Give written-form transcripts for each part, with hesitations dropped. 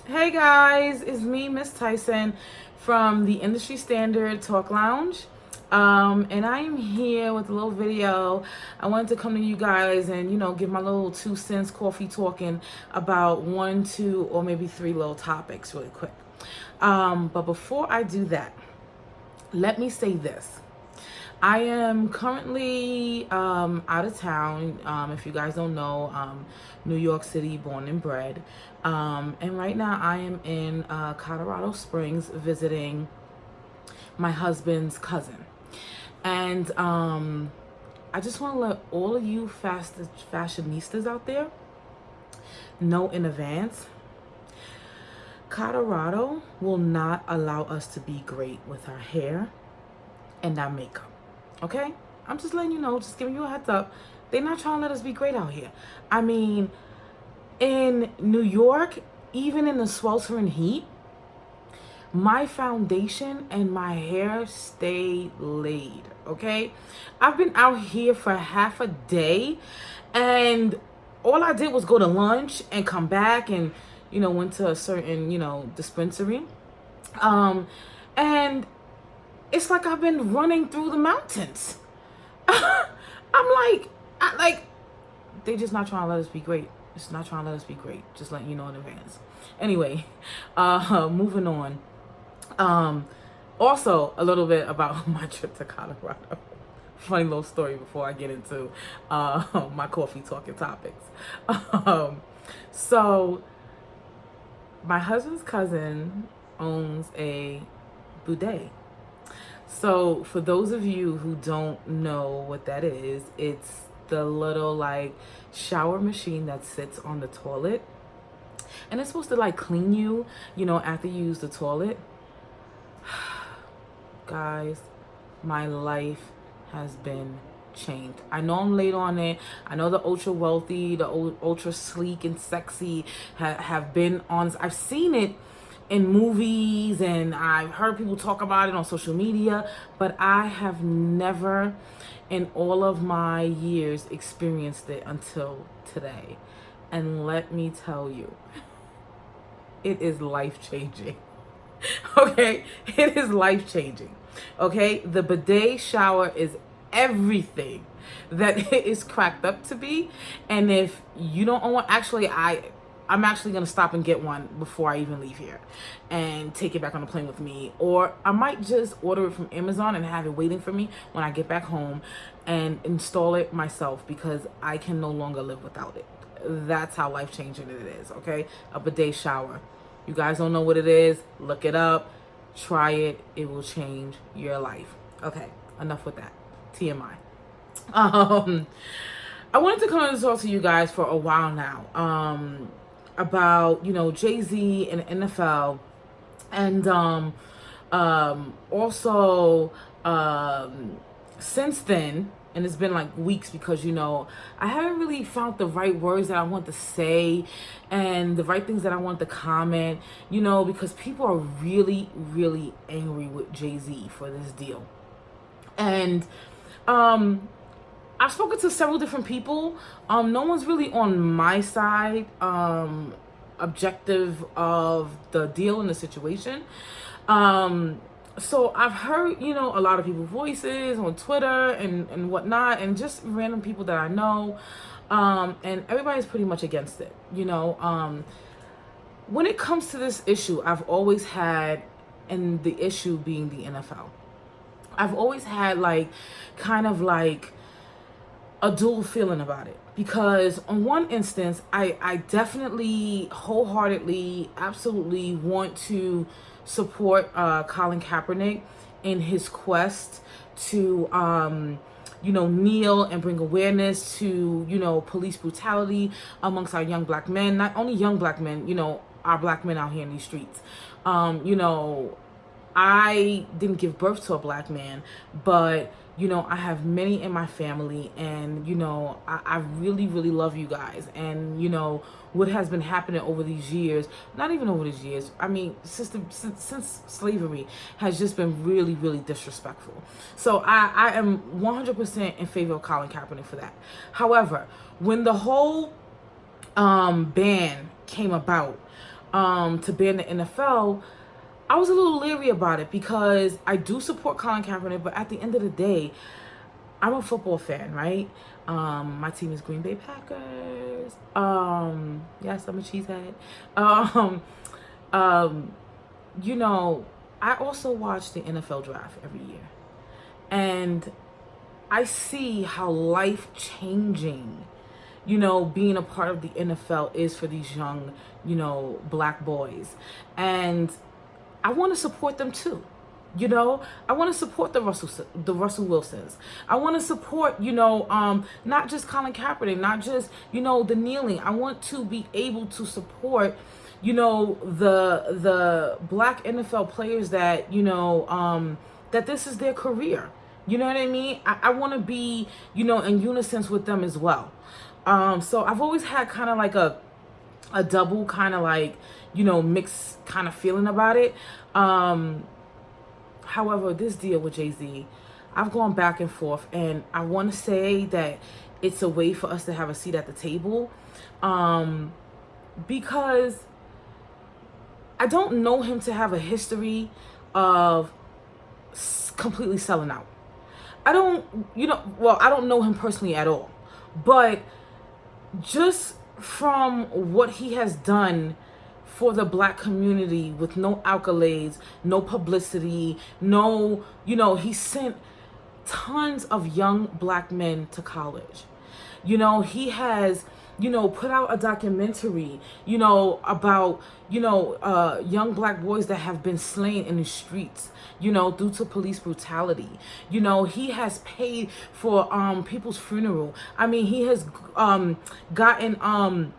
Hey guys, it's me, Miss Tyson, from the Industry Standard Talk Lounge. And I am here with a little video. I wanted to come to you guys and, give my little 2 cents coffee talking about one, two, or maybe three little topics really quick. But before I do that, let me say this. I am currently out of town. If you guys don't know, New York City, born and bred. And right now I am in Colorado Springs visiting my husband's cousin. And I just want to let all of you fashionistas out there know in advance, Colorado will not allow us to be great with our hair and our makeup. Okay? I'm just letting you know, just giving you a heads up. They're not trying to let us be great out here. I mean, in New York, even in the sweltering heat, my foundation and my hair stay laid, okay? I've been out here for half a day, and all I did was go to lunch and come back and, went to a certain, dispensary. And it's like I've been running through the mountains. They just not trying to let us be great. It's not trying to let us be great. Just letting you know in advance. Anyway, moving on. Also a little bit about my trip to Colorado. Funny little story before I get into my coffee talking topics. So my husband's cousin owns a boudet. So for those of you who don't know what that is, it's the little shower machine that sits on the toilet. And it's supposed to clean you, after you use the toilet. Guys, my life has been changed. I know I'm late on it. I know the ultra wealthy, the ultra sleek and sexy have been on. I've seen it in movies and I've heard people talk about it on social media, but I have never in all of my years experienced it until today. And let me tell you, it is life-changing. Okay? It is life-changing. Okay? The bidet shower is everything that it is cracked up to be. And if you don't own one, I'm actually going to stop and get one before I even leave here and take it back on the plane with me. Or I might just order it from Amazon and have it waiting for me when I get back home and install it myself because I can no longer live without it. That's how life-changing it is, okay? A bidet shower. You guys don't know what it is? Look it up. Try it. It will change your life. Okay, enough with that. TMI. I wanted to come and talk to you guys for a while now. About Jay-Z and NFL, and also since then, and it's been weeks because I haven't really found the right words that I want to say and the right things that I want to comment, because people are really, really angry with Jay-Z for this deal. And I've spoken to several different people. No one's really on my side, objective of the deal and the situation. So I've heard, a lot of people's voices on Twitter and whatnot, and just random people that I know. And everybody's pretty much against it, When it comes to this issue, I've always had, and the issue being the NFL, I've always had a dual feeling about it, because on one instance I definitely wholeheartedly absolutely want to support Colin Kaepernick in his quest to kneel and bring awareness to police brutality amongst our young black men. Not only young black men, our black men out here in these streets. I didn't give birth to a black man, but I have many in my family, and I really, really love you guys. And what has been happening over these years, not even over these years, I mean since slavery, has just been really, really disrespectful. So I am 100% in favor of Colin Kaepernick for that. However, when the whole ban came about, to ban the NFL, I was a little leery about it because I do support Colin Kaepernick, but at the end of the day, I'm a football fan, right? My team is Green Bay Packers. Yes, I'm a cheesehead. Um, um, you know, I also watch the NFL draft every year, and I see how life changing, being a part of the NFL is for these young, black boys. And I want to support them too. I want to support the Russell Wilsons. I want to support, not just Colin Kaepernick, not just, the kneeling. I want to be able to support, the black NFL players that, that this is their career. You know what I mean? I want to be, in unison with them as well. So I've always had kind of like a double kind of like, mixed kind of feeling about it. However, this deal with Jay-Z, I've gone back and forth, and I want to say that it's a way for us to have a seat at the table, because I don't know him to have a history of completely selling out. I don't know him personally at all, but just from what he has done for the black community with no accolades, no publicity, no, he sent tons of young black men to college. He has, put out a documentary, about, young black boys that have been slain in the streets, due to police brutality. He has paid for people's funeral. I mean, he has gotten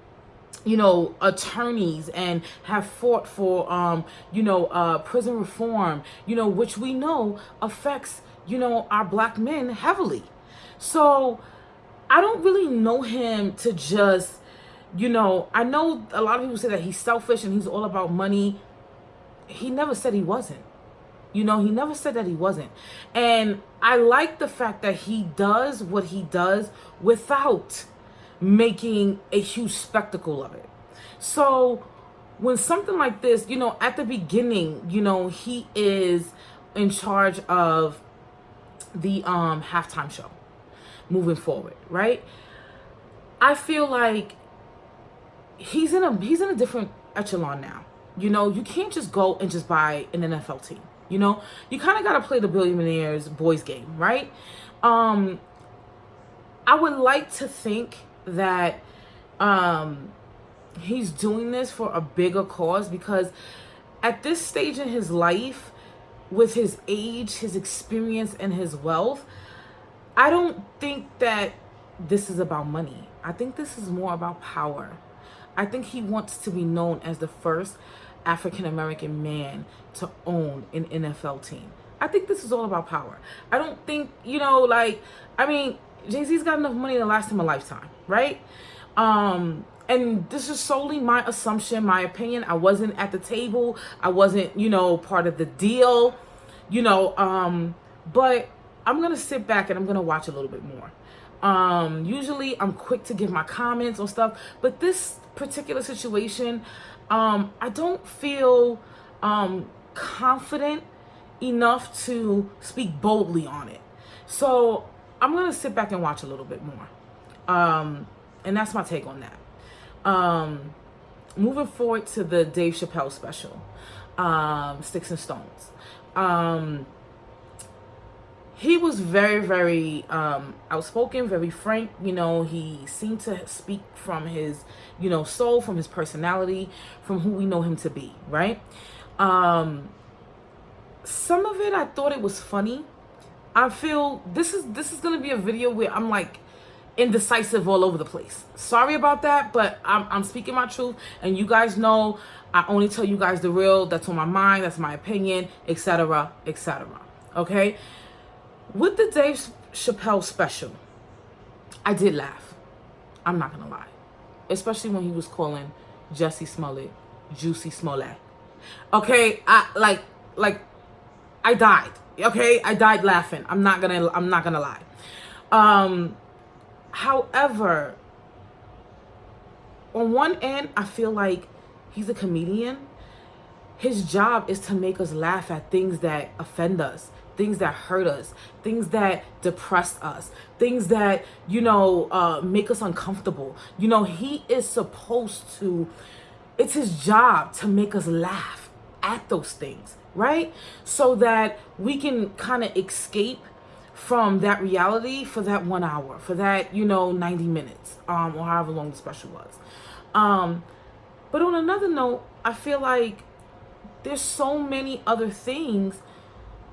attorneys and have fought for prison reform, which we know affects, our black men heavily. So I don't really know him to just, I know a lot of people say that he's selfish and he's all about money. He never said he wasn't. He never said that he wasn't. And I like the fact that he does what he does without making a huge spectacle of it. So when something like this, at the beginning, he is in charge of the halftime show moving forward, right? I feel like he's in a different echelon now. You can't just go and just buy an NFL team. You kind of got to play the billionaires boys game, right? I would like to think that he's doing this for a bigger cause, because at this stage in his life, with his age, his experience, and his wealth, I don't think that this is about money. I think this is more about power. I think he wants to be known as the first African American man to own an NFL team. I think this is all about power. I don't think, Jay-Z's got enough money to last him a lifetime, right? And this is solely my assumption, my opinion. I wasn't at the table. I wasn't, part of the deal, but I'm going to sit back and I'm going to watch a little bit more. Usually I'm quick to give my comments on stuff, but this particular situation, I don't feel confident enough to speak boldly on it. So I'm going to sit back and watch a little bit more. And that's my take on that. Moving forward to the Dave Chappelle special, Sticks and Stones. He was very, very outspoken, very frank. He seemed to speak from his, soul, from his personality, from who we know him to be, right? Some of it, I thought it was funny. I feel this is going to be a video where I'm like indecisive all over the place. Sorry about that, but I'm speaking my truth, and you guys know I only tell you guys the real. That's on my mind. That's my opinion, etc., etc. Okay. With the Dave Chappelle special, I did laugh. I'm not gonna lie, especially when he was calling Jussie Smollett Juicy Smollett. Okay, I died. Okay, I died laughing. I'm not gonna lie. However, on one end, I feel like he's a comedian. His job is to make us laugh at things that offend us, things that hurt us, things that depress us, things that, make us uncomfortable. He is supposed to, it's his job to make us laugh at those things, right? So that we can kind of escape from that reality for that 1 hour, for that, 90 minutes, or however long the special was. But on another note, I feel like there's so many other things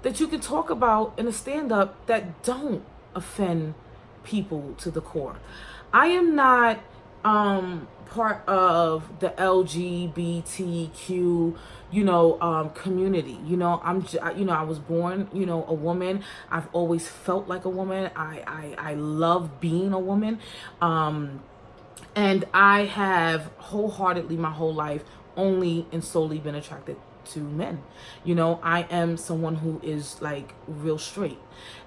that you can talk about in a stand-up that don't offend people to the core. I am not part of the LGBTQ, community. I was born, a woman. I've always felt like a woman. I love being a woman. And I have wholeheartedly my whole life only and solely been attracted to men. I am someone who is like real straight.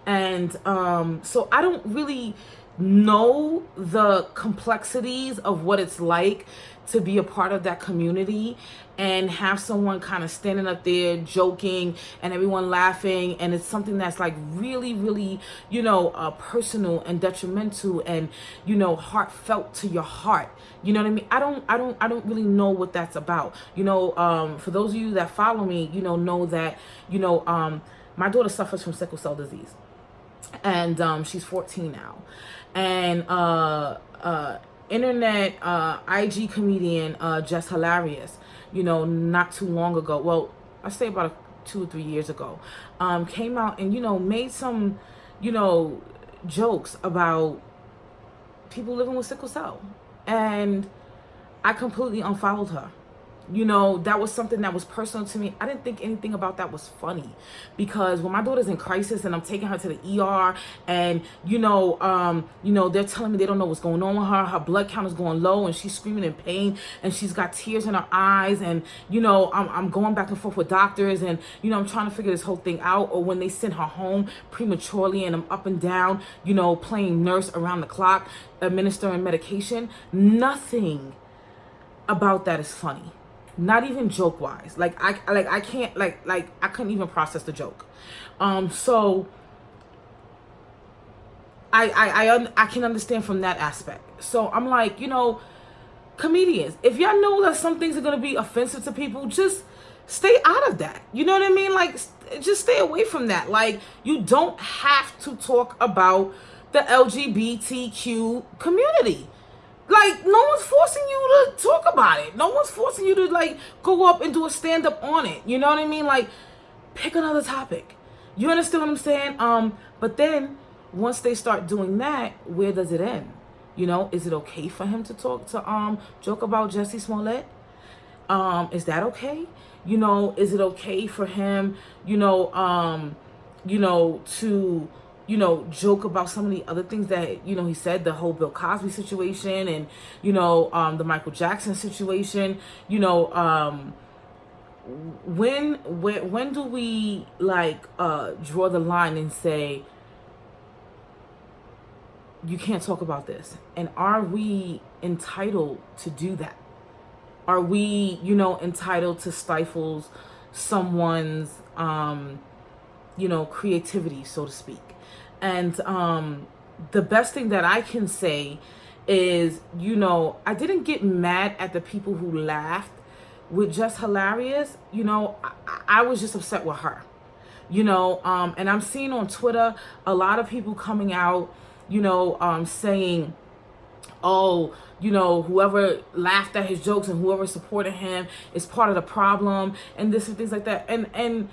And so I don't really know the complexities of what it's like to be a part of that community and have someone kind of standing up there joking and everyone laughing, and it's something that's like really, really, personal and detrimental and, heartfelt to your heart. You know what I mean? I don't really know what that's about. For those of you that follow me, know that, my daughter suffers from sickle cell disease, and she's 14 now. And internet IG comedian Just Hilarious, not too long ago, well, I say about 2 or 3 years ago, came out and made some jokes about people living with sickle cell, and I completely unfollowed her. That was something that was personal to me. I didn't think anything about that was funny, because when my daughter's in crisis and I'm taking her to the ER and, they're telling me they don't know what's going on with her. Her blood count is going low and she's screaming in pain and she's got tears in her eyes. And, I'm going back and forth with doctors and, I'm trying to figure this whole thing out. Or when they send her home prematurely and I'm up and down, playing nurse around the clock, administering medication. Nothing about that is funny. Not even joke wise. I can't I couldn't even process the joke. So I can understand from that aspect. So I'm like, comedians, if y'all know that some things are gonna be offensive to people, just stay out of that. You know what I mean? Just stay away from that. You don't have to talk about the LGBTQ community. No one's forcing you to talk about it. No one's forcing you to go up and do a stand-up on it. You know what I mean? Pick another topic. You understand what I'm saying? But then once they start doing that, where does it end? Is it okay for him to joke about Jussie Smollett? Is that okay? Is it okay for him, to joke about some of the other things that, he said, the whole Bill Cosby situation and, the Michael Jackson situation, when do we draw the line and say, you can't talk about this? And are we entitled to do that? Are we, entitled to stifle someone's, creativity, so to speak? And the best thing that I can say is, I didn't get mad at the people who laughed with Just Hilarious. I was just upset with her. And I'm seeing on Twitter a lot of people coming out, saying, oh, whoever laughed at his jokes and whoever supported him is part of the problem and this and things like that. And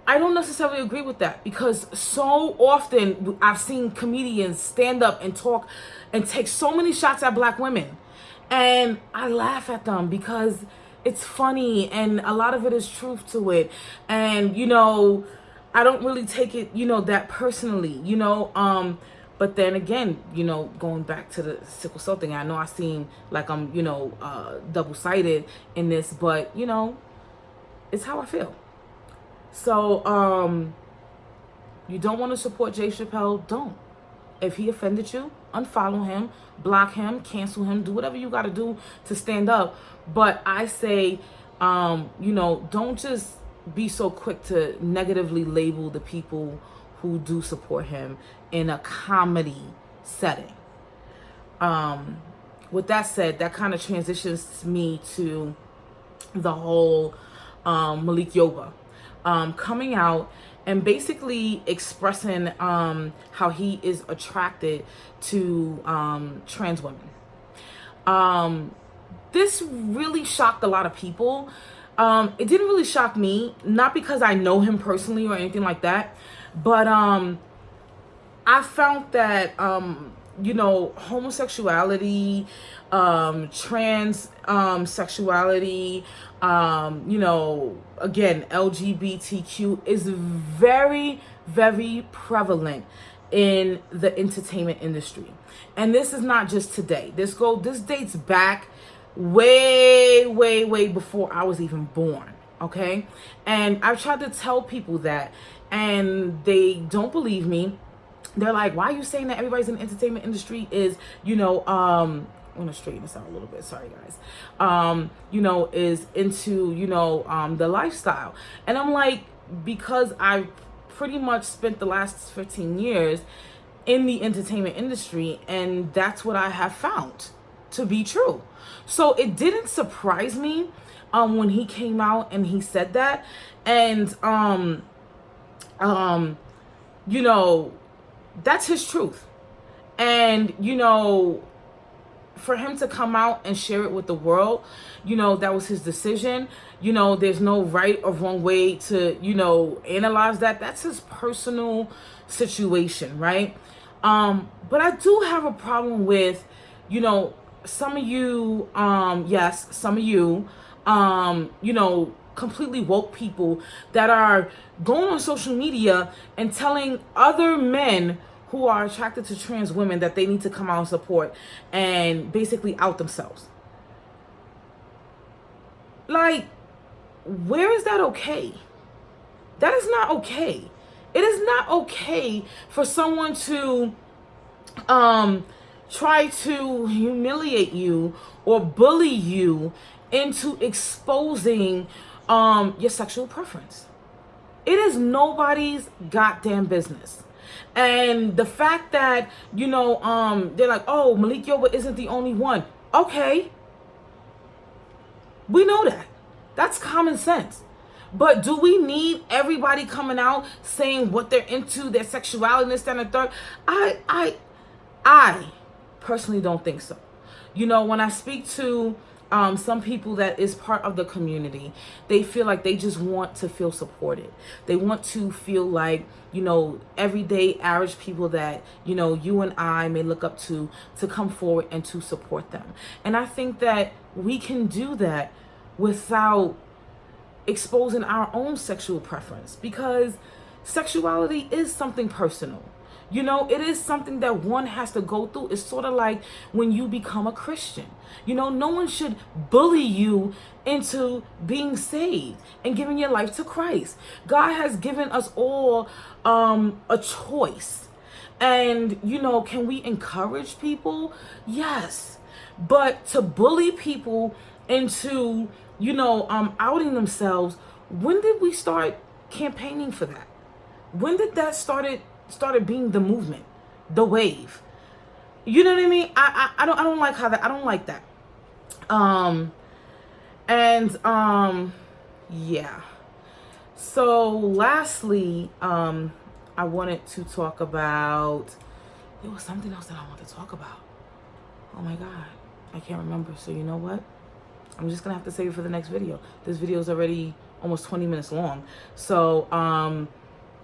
I don't necessarily agree with that, because so often I've seen comedians stand up and talk and take so many shots at black women, and I laugh at them because it's funny and a lot of it is truth to it. And, I don't really take it, that personally, but then again, going back to the sickle cell thing, I know I seem like I'm, double-sided in this, but, it's how I feel. So, you don't want to support Jay Chappelle? Don't. If he offended you, unfollow him, block him, cancel him, do whatever you got to do to stand up. But I say, don't just be so quick to negatively label the people who do support him in a comedy setting. With that said, that kind of transitions me to the whole Malik Yoba coming out and basically expressing how he is attracted to trans women. This really shocked a lot of people. It didn't really shock me, not because I know him personally or anything like that, but I found that homosexuality, trans sexuality, again, LGBTQ is very, very prevalent in the entertainment industry. And this is not just today. This dates back way, way, way before I was even born. Okay. And I've tried to tell people that, and they don't believe me. They're like, why are you saying that everybody's in the entertainment industry is, I'm gonna straighten this out a little bit. Sorry, guys. Is into, the lifestyle. And I'm like, because I pretty much spent the last 15 years in the entertainment industry, and that's what I have found to be true. So it didn't surprise me when he came out and he said that. And that's his truth. And for him to come out and share it with the world, that was his decision. There's no right or wrong way to analyze that. That's his personal situation, right? But I do have a problem with some of you, some of you, completely woke people that are going on social media and telling other men who are attracted to trans women that they need to come out and support and basically out themselves. Like, where is that okay? That is not okay. It is not okay for someone to try to humiliate you or bully you into exposing your sexual preference. It is nobody's goddamn business. And the fact that, they're like, oh, Malik Yoba isn't the only one. Okay. We know that. That's common sense. But do we need everybody coming out saying what they're into, their sexuality, this, that, and the third? I personally don't think so. When I speak to some people that is part of the community, they feel like they just want to feel supported. They want to feel like, everyday average people that, you and I may look up to come forward and to support them. And I think that we can do that without exposing our own sexual preference, because sexuality is something personal. It is something that one has to go through. It's sort of like when you become a Christian. No one should bully you into being saved and giving your life to Christ. God has given us all a choice. And, can we encourage people? Yes. But to bully people into, outing themselves, when did we start campaigning for that? When did that started being the movement, the wave? You know what I mean? I don't like how that. I don't like that. Yeah. So lastly, I wanted to talk about. There was something else that I wanted to talk about. Oh my God, I can't remember. So you know what? I'm just gonna have to save it for the next video. This video is already almost 20 minutes long. So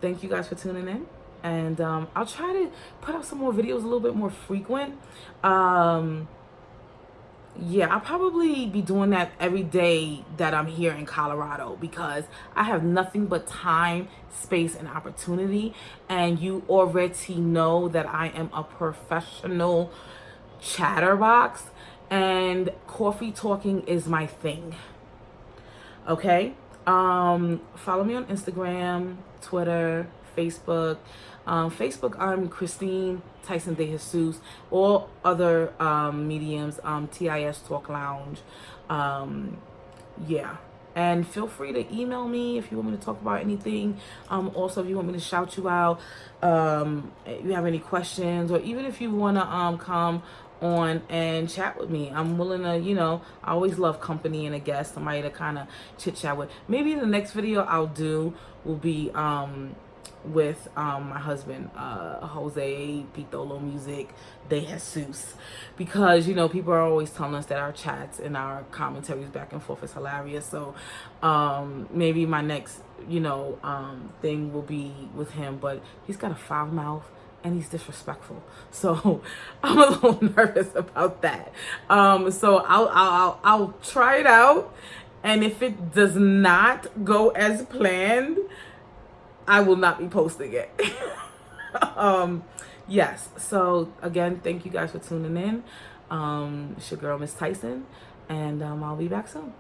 thank you guys for tuning in. And I'll try to put out some more videos a little bit more frequent. Yeah, I'll probably be doing that every day that I'm here in Colorado, because I have nothing but time, space, and opportunity. And you already know that I am a professional chatterbox, and coffee talking is my thing. Okay? Follow me on Instagram, Twitter, Facebook. Facebook, I'm Christine Tyson De Jesus. All other mediums, TIS Talk Lounge. Yeah. And feel free to email me if you want me to talk about anything. Also, if you want me to shout you out, if you have any questions, or even if you want to come on and chat with me, I'm willing to, I always love company and a guest, somebody to kind of chit chat with. Maybe the next video I'll do will be with my husband, Jose Pitolo Music De Jesus, because people are always telling us that our chats and our commentaries back and forth is hilarious. So maybe my next thing will be with him, but he's got a foul mouth and he's disrespectful, so I'm a little nervous about that. So I'll try it out, and if it does not go as planned, I will not be posting it. Yes. So again, thank you guys for tuning in. It's your girl, Miss Tyson, and I'll be back soon.